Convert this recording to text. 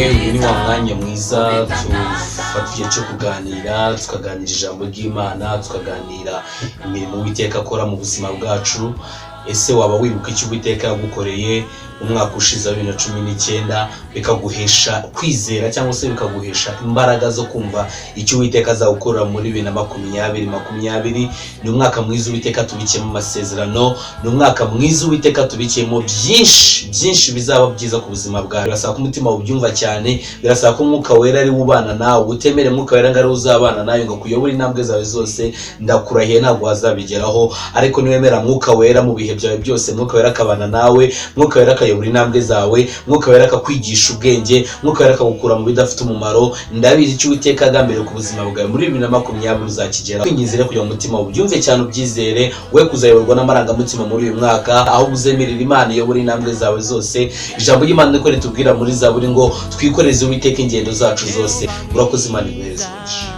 uyu ni wa mwanya mwiza tufata igihe cyo kuganira, tukaganira ijambo ry'Imana, tukaganira imirimo Uwiteka akora mu buzima bwacu. Ese waba wibuka icyo Uwiteka yagukoreye umwaka ushize wa 2019 bikaguhesha kwizera cyangwa se bikaguhesha imbaraga zo kumva icyo Uwiteka azagukorera muri 2020? Ni umwaka mwiza Uwiteka tubikiyemo amasezerano, ni umwaka mwiza Uwiteka tubikiyemo byinshi bizaba byiza ku buzima bwawe. Birasaba ko umutima ubyumva cyane, birasaba ko Mwuka Wera ari ubana nawe, utemere Mwuka Wera ngari uzabana nawe ngo kuyobora intambwe zawe zose. Ndakurahiye ntabwo wazabigeraho, ariko niwemera Mwuka Wera mu bihe byawe byose, Mwuka Wera akabana nawe, Mwuka Wera akayobora intambwe zawe, Mwuka Wera akakwigisha ubwenge, Mwuka Wera akagukura mu bidafite umumaro. Ndabizi icyo Uwiteka agambiriye ku buzima bwawe muri 2020 uzakigera. Kwinginzira kugira ngo umutima ubyumve cyane ubyizere, we kuzayoborwa n'amarangamutima muri uyu mwaka, aho uzemerera Imana iyobora intambwe zawe zose. Ijambo ry'Imana niko ritubwira muri Zaburi ngo twikoreze Uwiteka ingendo zacu zose. Urakoze, Imana iguhereze umugisha.